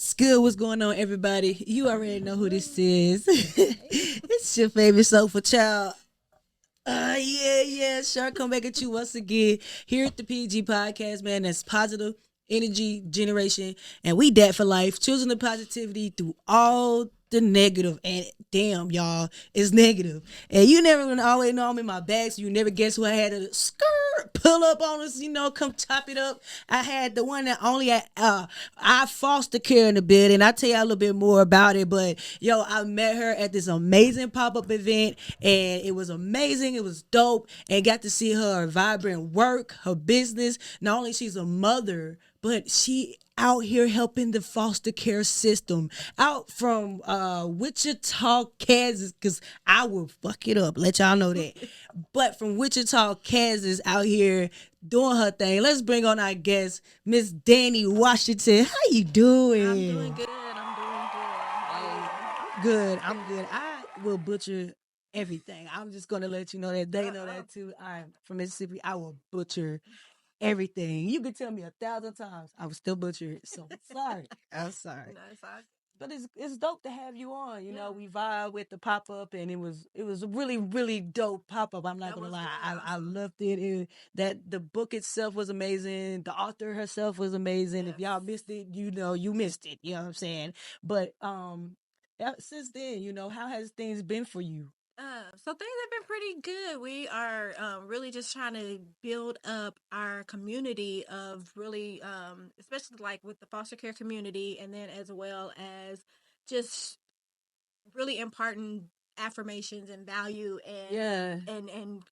What's good? What's going on, everybody? You already know who this is. It's your favorite soulful child. Yeah. Sure, come back at you once again here at the P.E.G podcast, man. That's positive energy generation, and we that for life. Choosing the positivity through all the negative, and damn, y'all, it's negative. And you never gonna always know I'm in my bag, so you never guess who I had to skirt pull up on us. Come top it up. I had the one that only I foster care in the building. I'll tell you a little bit more about it, but yo, I met her at this amazing pop-up event, and it was amazing. It was dope, and got to see her vibrant work, her business. Not only she's a mother, but she out here helping the foster care system out from Wichita, Kansas, because I will fuck it up, let y'all know that. But from Wichita, Kansas, out here doing her thing. Let's bring on our guest, Miss DANI Washington. How you doing? I'm doing good. I'm doing good. How are you? I'm good. I will butcher everything. I'm just gonna let you know that they know that too. I'm from Mississippi. I will butcher everything. You could tell me 1,000 times. I would still butcher it. So sorry. I'm sorry. No, it's all But it's dope to have you on. Yeah. We vibe with the pop up, and it was a really dope pop up. I'm not That gonna was lie, really I awesome. loved it. That the book itself was amazing. The author herself was amazing. If Yes. y'all missed it, you missed it. You know what I'm saying? But since then, how has things been for you? So things have been pretty good. We are really just trying to build up our community of really, especially like with the foster care community, and then as well as just really imparting affirmations and value Yeah, and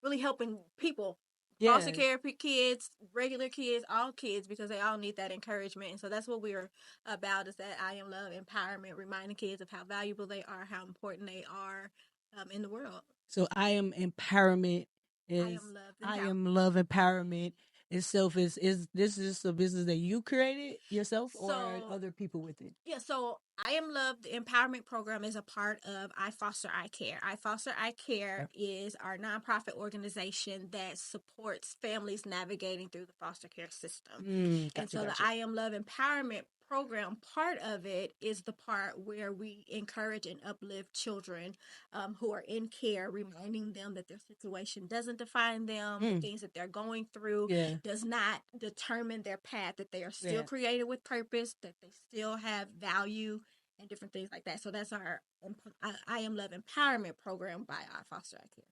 really helping people, foster yeah. care kids, regular kids, all kids, because they all need that encouragement. And so that's what we're about, is that I am love empowerment, reminding kids of how valuable they are, how important they are in the world. So I am empowerment I is am love I empowerment. am love empowerment itself is this is a business that you created yourself or So other people with it? yeah, so I Am Love, the Empowerment Program, is a part of I Foster I Care. I Foster I Care Okay. is our nonprofit organization that supports families navigating through the foster care system. And Gotcha, so the gotcha. I Am Love Empowerment Program, part of it is the part where we encourage and uplift children who are in care, reminding them that their situation doesn't define them, the Mm, things that they're going through yeah, does not determine their path, that they are still yeah. created with purpose, that they still have value and different things like that. So that's our I Am Love Empowerment Program by our foster care.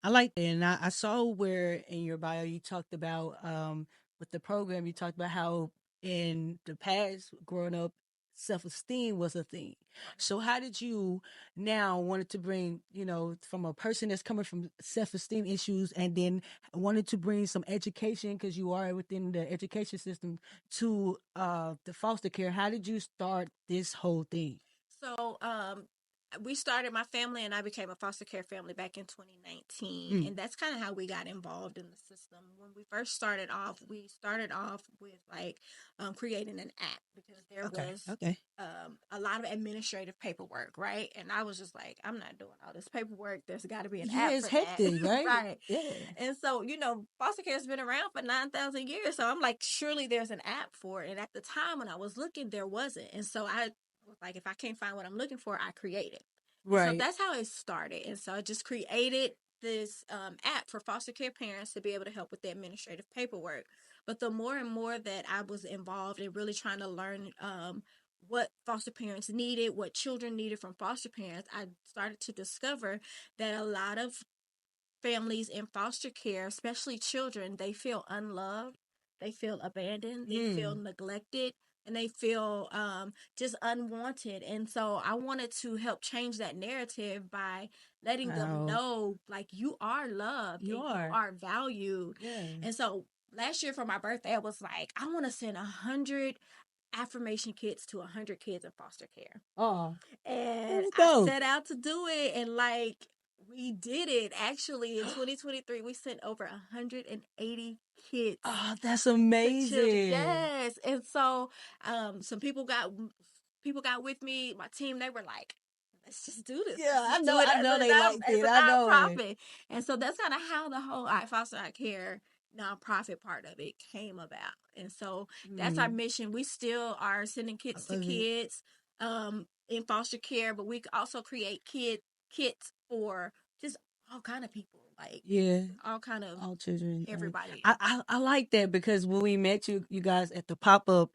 I like that. And I saw where in your bio you talked about with the program you talked about how in the past growing up self-esteem was a thing. So how did you now wanted to bring, from a person that's coming from self-esteem issues and then wanted to bring some education because you are within the education system to the foster care. How did you start this whole thing? So, we started, my family and I became a foster care family back in 2019, Mm, and that's kind of how we got involved in the system. When we first started off, we started off with like creating an app, because there okay, was okay. a lot of administrative paperwork, right? And I was just like, I'm not doing all this paperwork. There's got to be an Yeah, app it's for that, hectic, right? right? Yeah. And so, foster care has been around for 9,000 years. So I'm like, surely there's an app for it. And at the time when I was looking, there wasn't. And so I was like, if I can't find what I'm looking for, I create it. And so Right. that's how it started. And so I just created this app for foster care parents to be able to help with the administrative paperwork. But the more and more that I was involved in really trying to learn what foster parents needed, what children needed from foster parents, I started to discover that a lot of families in foster care, especially children, they feel unloved, they feel abandoned, they feel Mm. neglected, and they feel just unwanted. And so I wanted to help change that narrative by letting them Wow. know, like, you are loved You and you are. are valued. Yeah. And so last year for my birthday, I was like, I want to send 100 affirmation kits to 100 kids in foster care. Oh, And that's I dope. set out to do it, and like, we did it. Actually, in 2023, we sent over 180 kits Oh, that's to children. amazing. Yes. And so some people got with me, my team, they were like, let's just do this. Yeah, Let's I just know. do it I as know a they liked as it. a I know it. nonprofit. And so that's kind of how the whole I Foster I Care nonprofit part of it came about. And so that's our mission. We still are sending kits to love it. kids in foster care, but we also create kits for just all kind of people, like Yeah. all kind of All children. everybody. I like that because when we met you guys at the pop up,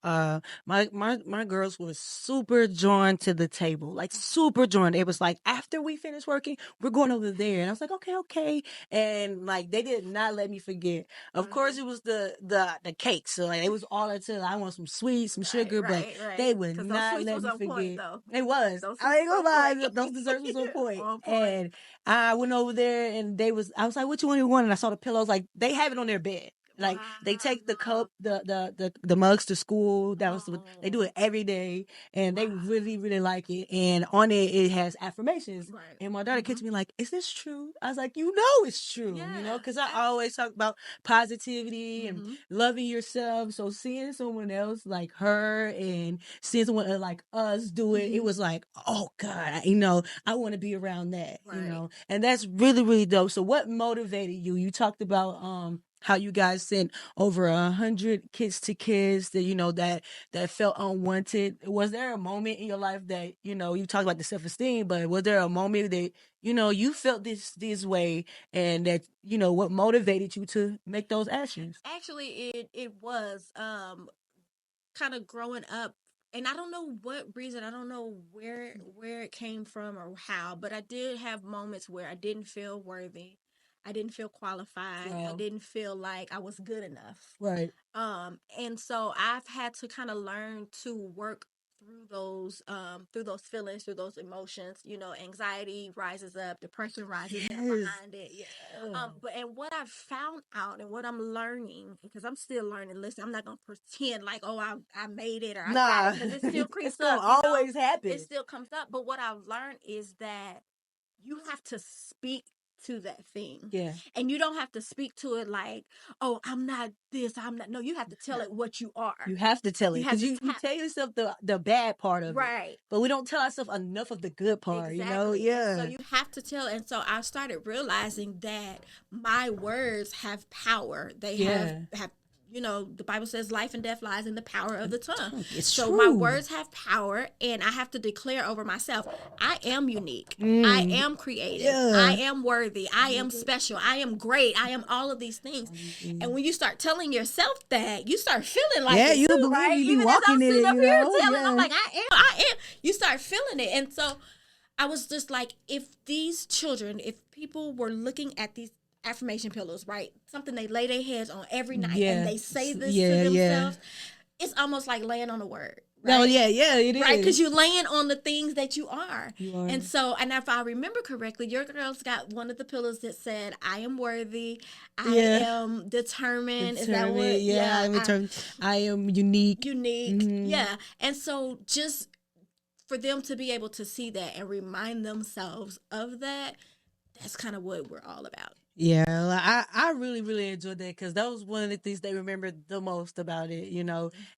my girls were super drawn to the table, like super drawn. It was like after we finished working, we're going over there, and I was like, okay, and like they did not let me forget. Of course, it was the cake, so like it was all until I want some sweets, some sugar, but Right. they would Because those not sweets let was me on point, forget. though. It was. Those I sweets ain't was gonna on lie, point. those desserts was on point. On point. And I went over there and I was like, what you want? And I saw the pillows, like they have it on their bed. Like they take the cup, the mugs to school. They do it every day, and they really really like it. And on it has affirmations. Right. And my daughter kicked me like, "Is this true?" I was like, "You know it's true, Yeah. because I always talk about positivity and Mm-hmm. loving yourself. So seeing someone else like her and seeing someone like us do it, it was like, oh God, I want to be around that, Right. and that's really really dope. So what motivated you? You talked about how you guys sent over 100 kids to kids that that felt unwanted. Was there a moment in your life that you talked about the self-esteem, but was there a moment that you felt this way, and that what motivated you to make those actions? Actually, it was kind of growing up, and I don't know what reason, I don't know where it came from or how, but I did have moments where I didn't feel worthy, I didn't feel qualified, I Wow. didn't feel like I was good enough. Right. And so I've had to kind of learn to work through those feelings, through those emotions. Anxiety rises up, depression rises up Yes. behind it. Yeah. But and what I've found out and what I'm learning, because I'm still learning, listen, I'm not gonna pretend like, oh, I made it or I got Nah. it, because it still It's creeps gonna up, always it happen. still comes up. But what I've learned is that you have to speak to that thing. Yeah. And you don't have to speak to it like, oh, I'm not this, I'm not. No, you have to tell it what you are. You have to tell it You have because to you tell yourself the bad part of it, right. but we don't tell ourselves enough of the good part. Exactly. And so Yeah. you have to tell. And so I started realizing that my words have power. They Yeah. have the Bible says life and death lies in the power of the tongue. It's So my true. words have power, and I have to declare over myself, I am unique. I Mm. am creative. I Yeah. am worthy. I am special. I am great. I am all of these things. And when you start telling yourself that, you start feeling like Yeah, it you too, believe right? you be Even as I'm walking in sitting it, up here telling, I'm Yeah. like, I am. You start feeling it. And so I was just like, if these children, if people were looking at these affirmation pillows, right? Something they lay their heads on every night and Yeah. they say this to Yeah. themselves, it's almost like laying on a word, No, right? yeah, it Right, because is. you're laying on the things that you are. You are. And so, and if I remember correctly, your girls got one of the pillows that said, I am worthy, I Yeah. am determined. Is that Determined. what? Yeah, Yeah, I'm determined. I am unique. unique. Mm-hmm. Yeah. And so just for them to be able to see that and remind themselves of that, that's kind of what we're all about. Yeah, I really really enjoyed that because that was one of the things they remembered the most about it,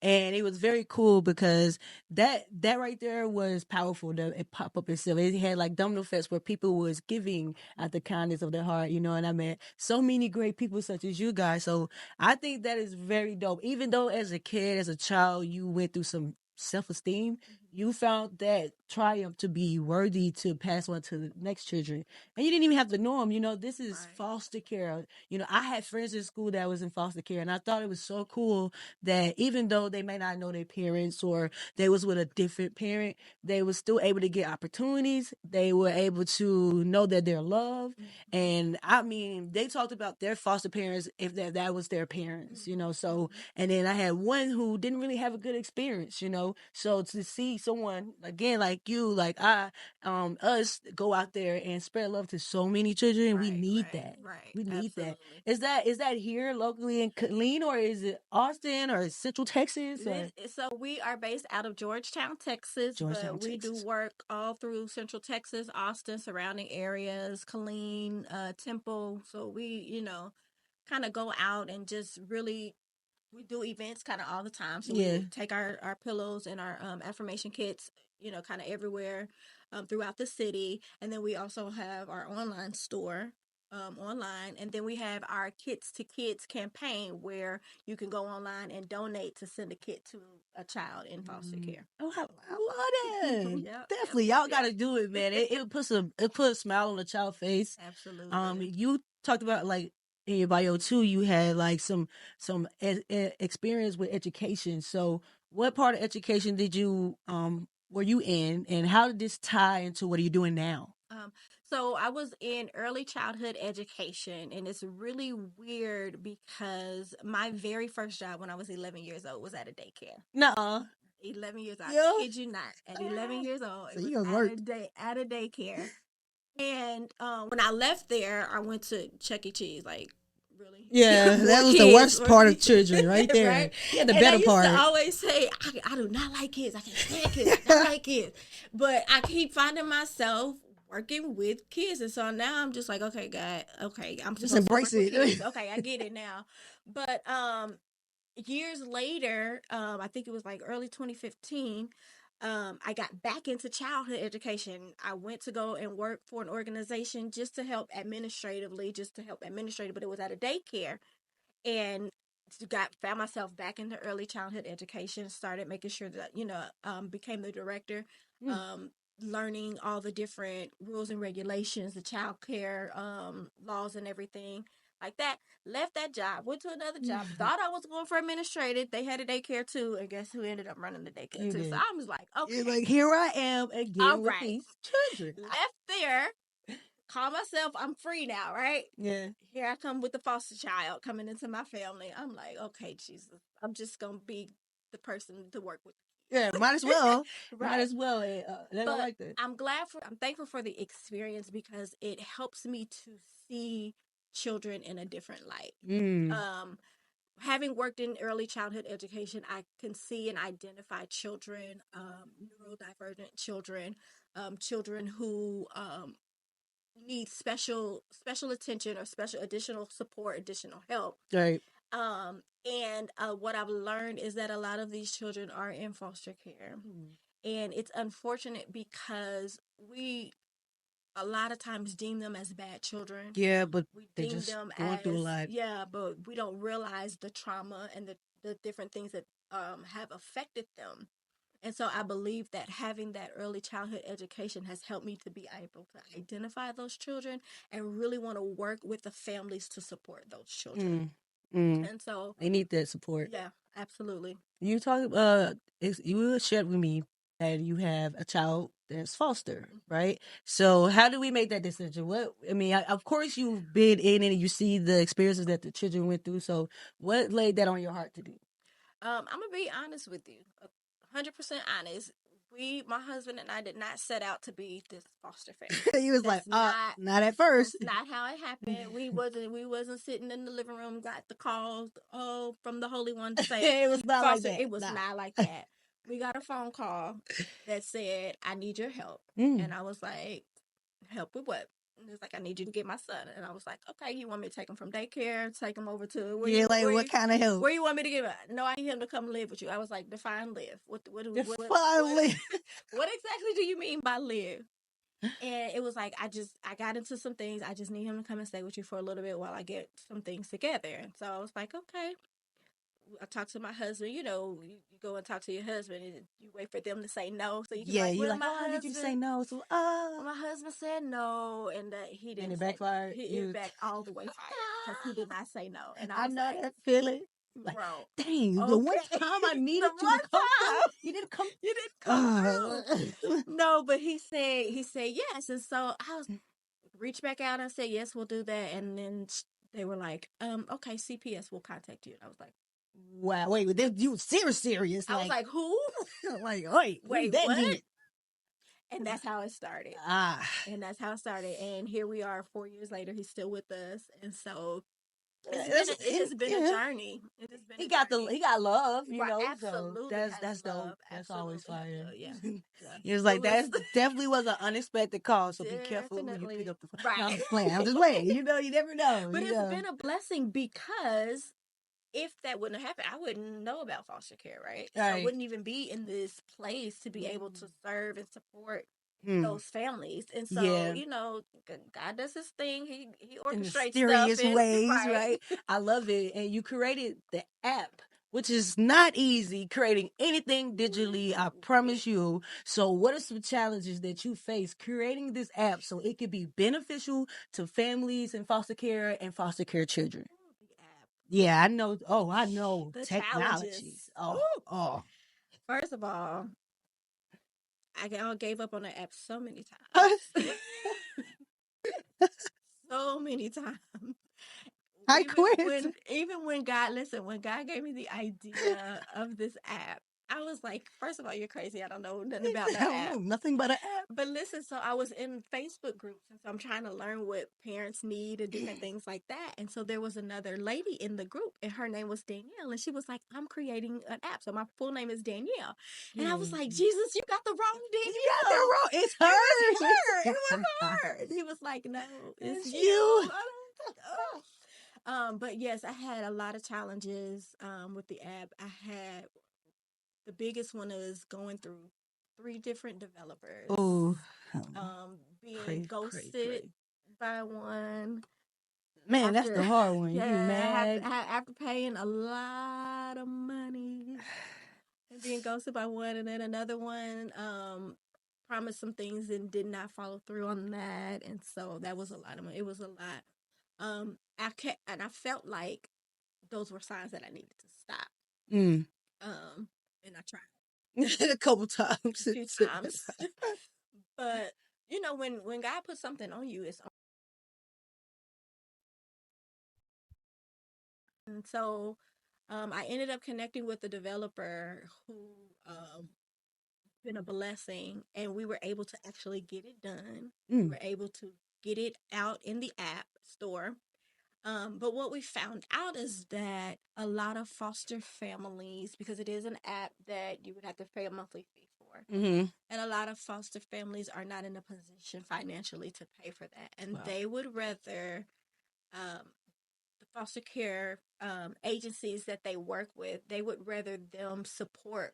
and it was very cool because that right there was powerful. That it pop up itself. It had like domino effects where people was giving out the kindness of their heart, and I met so many great people such as you guys. So I think that is very dope. Even though as a kid, as a child, you went through some self-esteem, you found that triumph to be worthy to pass on to the next children, and you didn't even have to know them. This is Right. foster care. I had friends in school that was in foster care, and I thought it was so cool that even though they may not know their parents or they was with a different parent, they were still able to get opportunities. They were able to know that they're loved. And I mean, they talked about their foster parents if that was their parents, So, and then I had one who didn't really have a good experience, So to see someone again like you, like us go out there and spread love to so many children, we need that. Right. We need that. Absolutely. Is that here locally in Killeen, or is it Austin or Central Texas or So we are based out of Georgetown, Texas, Georgetown, but we do Texas? work all through Central Texas, Austin, surrounding areas, Killeen, Temple. So we, kind of go out and just really we do events kind of all the time. So we Yeah. will take our pillows and our affirmation kits, kind of everywhere throughout the city. And then we also have our online store. online, and then we have our Kids to Kids campaign where you can go online and donate to send a kid to a child in foster care. Oh, I love that. Yep, Definitely, yep, y'all yep. got to do it, man. It puts a smile on a child's face. Absolutely. You talked about like in your bio too. You had like some experience with education. So, what part of education did you were you in, and how did this tie into what are you doing now? So I was in early childhood education, and it's really weird because my very first job when I was 11 years old was at a daycare. Nuh-uh. 11 years old. Yeah. I kid you not. At 11 years old, So it was you gonna at work. at a daycare. And when I left there, I went to Chuck E. Cheese. Like, really? Yeah, More that was the kids, worst more part of kids. children right there. Right? Yeah, the And I better used to part. always say, I do not like kids. I can't stand kids. I don't like kids. But I keep finding myself working with kids. And so now I'm just like, okay, God, okay, I'm Just supposed to work embrace with it. kids. Okay, I get it now. But years later, I think it was like early 2015, I got back into childhood education. I went to go and work for an organization just to help administratively, but it was at a daycare. And got found myself back into early childhood education, started making sure that, became the director, Mm. learning all the different rules and regulations, the child care laws and everything like that. Left that job, went to another job, thought I was going for administrative. They had a daycare too, and guess who ended up running the daycare You too? So did. I was like, You're okay, like, here I am all again with right. these children. Left there, call myself, I'm free now, right? Yeah. Here I come with the foster child coming into my family. I'm like, okay, Jesus, I'm just gonna be the person to work with. Yeah, might as well. Might Right. as well. They don't But like that. I'm thankful for the experience because it helps me to see children in a different light. Mm. Um, Having worked in early childhood education, I can see and identify children, neurodivergent children, children who need special attention or special additional support, additional help. Right. And what I've learned is that a lot of these children are in foster care. Mm. And it's unfortunate because we a lot of times deem them as bad children. Yeah, but We they deem just them going through a as, lot. yeah, but we don't realize the trauma and the different things that have affected them. And so I believe that having that early childhood education has helped me to be able to identify those children and really want to work with the families to support those children. And so, They need that support. yeah, absolutely. You talk you shared with me that you have a child that's foster, right? So how do we make that decision? What I mean, of course you've been in it and you see the experiences that the children went through. So what laid that on your heart to do? I'm gonna be honest with you, 100% honest. My husband and I, did not set out to be this foster family. He was like, That's not not at first. that's not how it happened. We wasn't sitting in the living room, got the calls, from the Holy One to say It was not like foster. that. It was Nah. not like that. We got a phone call that said, "I need your help," Mm. and I was like, "Help with what?" And it was like, "I need you to get my son." And I was like, "Okay, you want me to take him from daycare, take him over to Yeah, like what kind of help? where you want me to give him? No, I need him to come live with you." I was like, "Define live. Finally. What exactly do you mean by live?" And it was like, I got into some things. I just need him to come and stay with you for a little bit while I get some things together. And so I was like, okay. I talked to my husband. You go and talk to your husband, and you wait for them to say no, so you can be Yeah, like, you well, like, oh, I need you to say no. So, my husband said no, and he and didn't it say. backfired. It back all the way fired because he did not say no, and I I was know like, that feeling. Like, bro, dang, the one okay, time I the needed you to come one through, time you didn't come. you didn't come through. No, but he said yes, and so I was reached back out and said yes, we'll do that, and then they were like, okay, CPS will contact you, and I was like, Wow, wait, you serious? I was like, who? Like, wait, who's Wait, that what? dude? And that's how it started. Ah, And that's how it started. And here we are 4 years later. He's still with us. And so it has been a yeah. journey. It has been He a got journey. he got love, Right, so absolutely that's has dope. love. That's always Absolutely has fire. love. Yeah. Yeah. He was It like, was that definitely was an unexpected call, so be careful who you pick definitely up the phone. No, I'm right. just playing. I'm just playing. You never know. But it's been a blessing because if that wouldn't have happened, I wouldn't know about foster care, right? So I Right. wouldn't even be in this place to be able to serve and support those families. And so, Yeah. God does his thing. He In orchestrates stuff mysterious and ways, right. right? I love it. And you created the app, which is not easy creating anything digitally, I promise you. So, what are some challenges that you face creating this app so it could be beneficial to families in foster care children? The app. Yeah, I know. Oh, I know The technology. challenges. Oh, Ooh. oh. First of all, I gave up on the app so many times. So many times. I Even quit. when God, listen, when God gave me the idea of this app, I was like, first of all, you're crazy. I don't know nothing about no I don't app. know nothing but an app. But listen, so I was in Facebook groups, and so I'm trying to learn what parents need and different things like that. And so there was another lady in the group, and her name was Danielle, and she was like, "I'm creating an app." So my full name is Danielle, and I was like, "Jesus, you got the wrong You got that Danielle. wrong. It's It was her. her. It was her." And he was like, "No, it's It's you." you. I don't. But yes, I had a lot of challenges with the app. I had the biggest one is going through three different developers, Oh, being pray, pray, ghosted pray. by one Man, that's after the hard one. You yeah, mad? after paying a lot of money and being ghosted by one, and then another one promised some things and did not follow through on that, and so that was a lot of money. It was a lot. I felt like those were signs that I needed to stop. Mm. Um, and I tried A couple times. a few times, but when God puts something on you, it's on. And so, I ended up connecting with the developer who been a blessing, and we were able to actually get it done. We Mm. were able to get it out in the app store. But what we found out is that a lot of foster families, because it is an app that you would have to pay a monthly fee for, Mm-hmm. and a lot of foster families are not in a position financially to pay for that. And Wow. they would rather um, the foster care agencies that they work with, they would rather them support.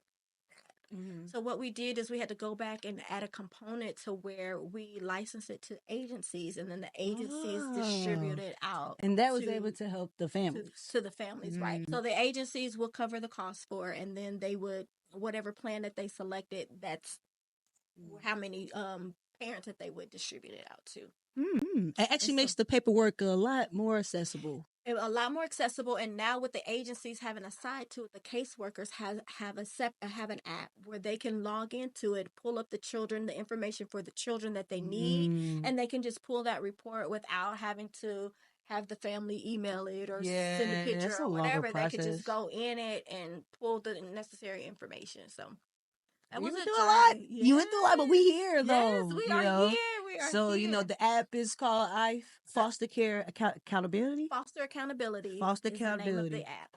Mm-hmm. So what we did is we had to go back and add a component to where we license it to agencies, and then the agencies distribute Oh. it out And that was able to to help the families. to the families, right? Mm. So the agencies will cover the cost for it, and then they would, whatever plan that they selected, that's how many parents that they would distribute it out to. Mm. It And actually so makes the paperwork a lot more accessible. a lot more accessible, and now with the agencies having a side to it, the caseworkers have an app where they can log into it, pull up the information for the children that they need, Mm. and they can just pull that report without having to have the family email it or send a Yeah, picture that's a or longer whatever. They could just process. go in it and pull the necessary information. So that You was went a through a lot. journey. You went through a lot, but we Yes, here yes, though, we you are know. here. We are So, here. the app is called Foster Care Accountability. Foster Accountability Foster is the name of the Accountability. app.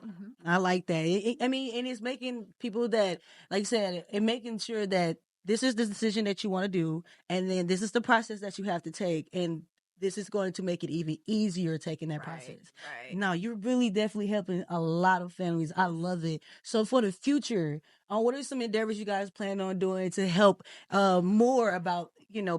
I like that. I mean, and it's making people that, like I said, and making sure that this is the decision that you want to do, and then this is the process that you have to take, and this is going to make it even easier taking that Right, process. right. No, you're really definitely helping a lot of families. I Yes. love it. So for the future, what are some endeavors you guys plan on doing to help more about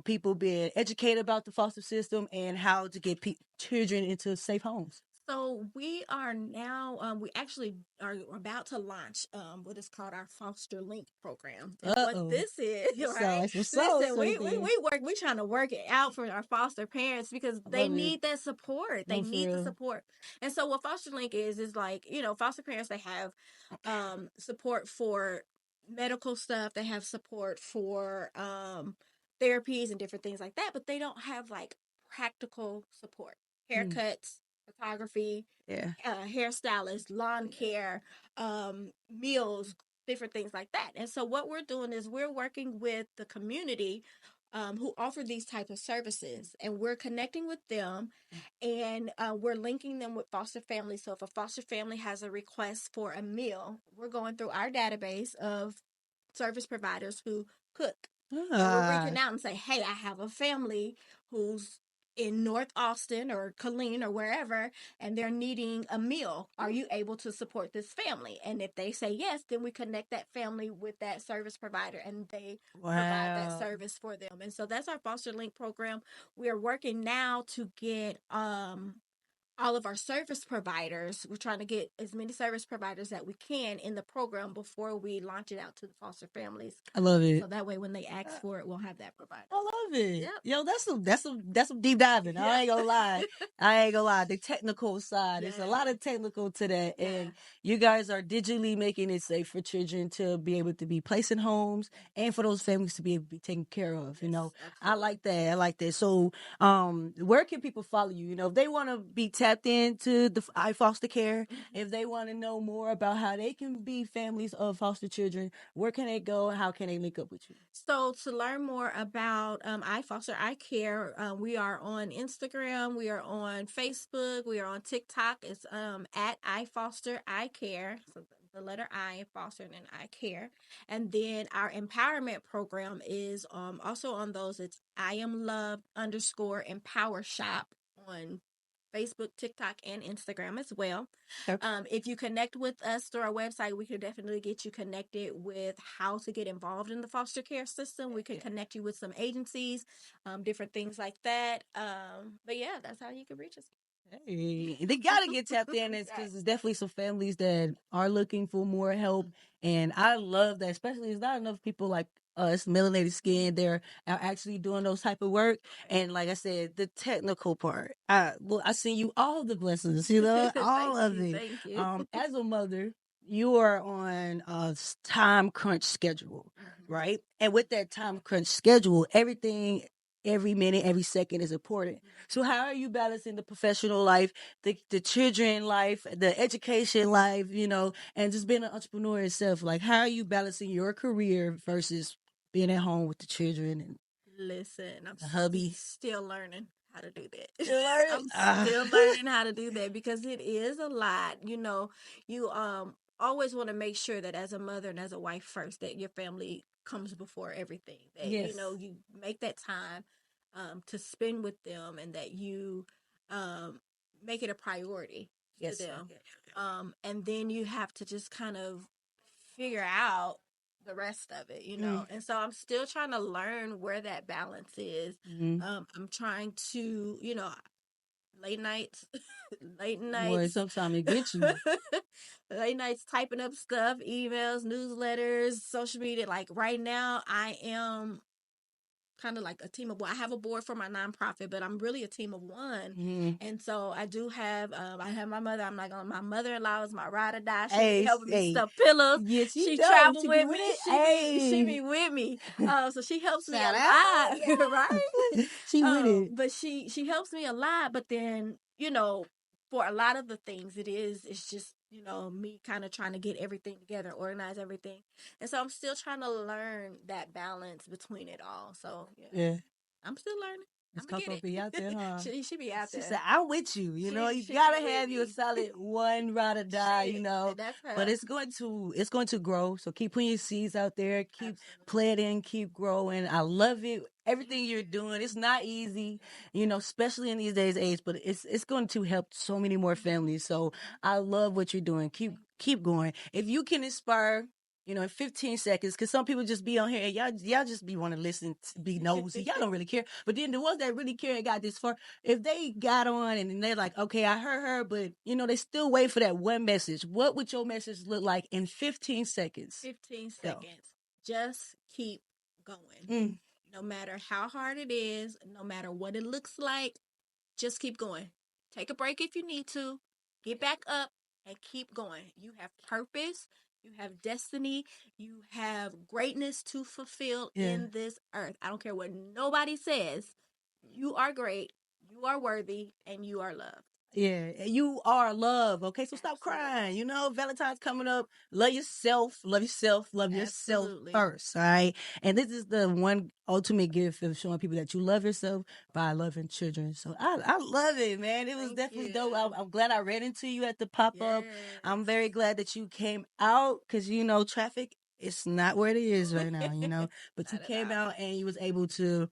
people being educated about the foster system and how to get children into safe homes? So we are now, we actually are about to launch what is called our Foster Link program. And what Uh-oh. this is, That sounds right? like some soul Listen, searching. we trying to work it out for our foster parents because I they love it. need that support. They No, for need the real. support. And so what Foster Link is like, foster parents, they have support for medical stuff, they have support for therapies and different things like that, but they don't have like practical support. Mm. Haircuts, photography, Yeah. hairstylist, lawn care, meals, different things like that. And so what we're doing is we're working with the community who offer these type of services, and we're connecting with them, and we're linking them with foster families. So if a foster family has a request for a meal, we're going through our database of service providers who cook, and we're Ah. reaching out and say, hey, I have a family who's in North Austin or Killeen or wherever, and they're needing a meal. Are you able to support this family? And if they say yes, then we connect that family with that service provider, and they provide that Wow. service for them. And so that's our Foster Link program. We are working now to get all of our service providers. We're trying to get as many service providers that we can in the program before we launch it out to the foster families. I love it. So that way, when they ask for it, we'll have that provided. I love it. Yep. Yo, that's some deep diving. Yeah. I ain't gonna lie. I ain't gonna lie. The technical side, there's a lot Yeah. of technical to that. Yeah. And you guys are digitally making it safe for children to be able to be placed in homes and for those families to be able to be taken care of. You Yes, know, I absolutely. like that. I like that. So, where can people follow you? You know, if they want to be tapped into the foster care, if they want to know more about how they can be families of foster children, where can they go? How can they link up with you? So to learn more about I Foster I Care, we are on Instagram, we are on Facebook, we are on TikTok. It's at I Foster I Care. So the letter I, Foster, and then I Care. And then our empowerment program is also on those. It's IAmLoved underscore Empower Shop on Facebook, TikTok, and Instagram as well. Okay. If you connect with us through our website, we can definitely get you connected with how to get involved in the foster care system. We can connect you with some agencies, different things like that. But yeah, that's how you can reach us. Hey, they gotta get tapped in because Right. there's definitely some families that are looking for more help, and I love that. Especially, there's not enough people like us, melanated skin, they're are actually doing those type of work. Right. And like I said, the technical part, I send you all the blessings, you know, all Thank of you. it. Thank you. As a mother, you are on a time crunch schedule, right? And with that time crunch schedule, everything. Every minute, every second is important. So how are you balancing the professional life, the children life, the education life, you know, and just being an entrepreneur itself? Like, how are you balancing your career versus being at home with the children and Listen, I'm the hubby? still learning how to do that. You learn? I'm Ah. still learning how to do that because it is a lot. You always want to make sure that as a mother and as a wife first, that your family comes before everything. That Yes. you make that time to spend with them, and that you um make it a priority to Yes. them. And then you have to just kind of figure out the rest of it. And so I'm still trying to learn where that balance is. Mm-hmm. I'm trying to, late nights, late Boy, nights, sometimes it gets you. late nights typing up stuff, emails, newsletters, social media. Like right now, I am kind of like a team of one. I have a board for my nonprofit, but I'm really a team of one. Mm-hmm. And so I do have, I have my mother. I'm like, my mother-in-law is my ride or die. She be Hey, helping me hey, stuff pillows. yes, she She does. travel She be with with me. it. She Hey, be with me. So she helps me a shout out, lot, right? yeah. She with it. But she helps me a lot. But then, for a lot of the things, it's just, me kind of trying to get everything together, organize everything. And so I'm still trying to learn that balance between it all. So yeah, Yeah. I'm still learning. Miss I'm gonna Coco get be out there, it. huh? She be out She there. said, "I'm with you. You know, you She be gotta with have you a me. solid one ride or die. You know, That's but her. it's going to grow. So keep putting your seeds out there. Keep Absolutely. planting. Keep growing. I love it. Everything you're doing. It's not easy, you know, especially in these days age. But it's going to help so many more families. So I love what you're doing. Keep going. If you can inspire, you know, in 15 seconds, because some people just be on here and y'all just be want to listen, be nosy. Y'all don't really care. But then the ones that really care and got this far, if they got on and they're like, okay, I heard her, but you know, they still wait for that one message. What would your message look like in 15 seconds? 15 Go. seconds. Just keep going. Mm, No matter how hard it is, no matter what it looks like, just keep going. Take a break if you need to. Get back up and keep going. You have purpose. You have destiny. You have greatness to fulfill yeah. in this earth. I don't care what nobody says. You are great. You are worthy, and you are loved. Yeah, you are love. Okay, so stop Absolutely. crying. You know, Valentine's coming up. Love yourself. Love yourself. Love yourself Absolutely. first. All right. And this is the one ultimate gift of showing people that you love yourself by loving children. So I love it, man. It was Thank definitely you. dope. I'm glad I ran into you at the pop up. I'm Yes. very glad that you came out because you know traffic. It's not where it is right now, you know. But you Not at came all. out and you was able to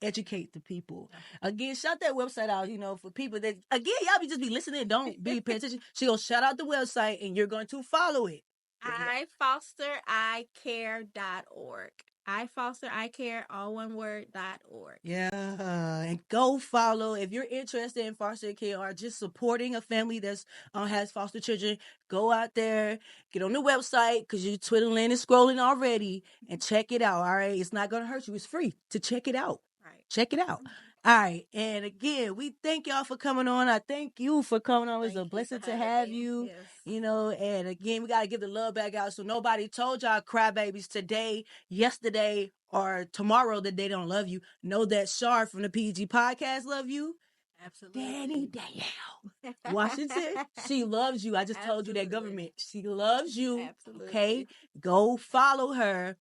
educate the people. Again, shout that website out, for people that, again, y'all just be listening, don't be paying attention. She gonna shout out the website and you're going to follow it. iFosterICare.org. iFosterICare, all one word, .org. Yeah, and go follow if you're interested in foster care or just supporting a family that's has foster children. Go out there, get on the website because you're twiddling and scrolling already, and check it out. All right, it's not gonna hurt you. It's free to check it out. Right. Check it out. All right, and again, we thank y'all for coming on. I thank you for coming on. It's a blessing to have you. Yes. And again, we gotta give the love back out. So nobody told y'all crybabies today, yesterday, or tomorrow that they don't love you. Know that Shar from the P.E.G podcast love you. Absolutely. DANI Washington, she loves you. I just told you that government. She loves you. Absolutely. Okay, go follow her.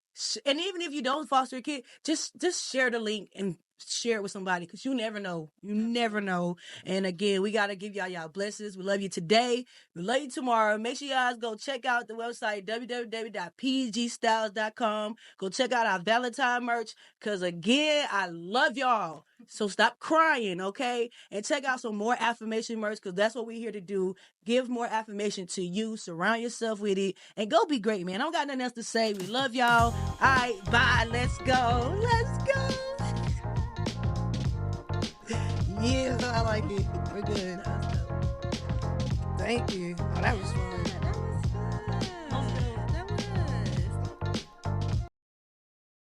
And even if you don't foster a kid, just share the link and share it with somebody because you never know. You never know. And again, we gotta give y'all blessings. We love you today. We love you tomorrow. Make sure you guys go check out the website www.pgstyles.com. Go check out our Valentine merch because again, I love y'all. So stop crying, okay? And check out some more affirmation merch because that's what we're here to do. Give more affirmation to you. Surround yourself with it. And go be great, man. I don't got nothing else to say. We love y'all. All right, bye. Let's go. Let's go. Yeah, I like it. We're good. Thank you. Oh, that was fun.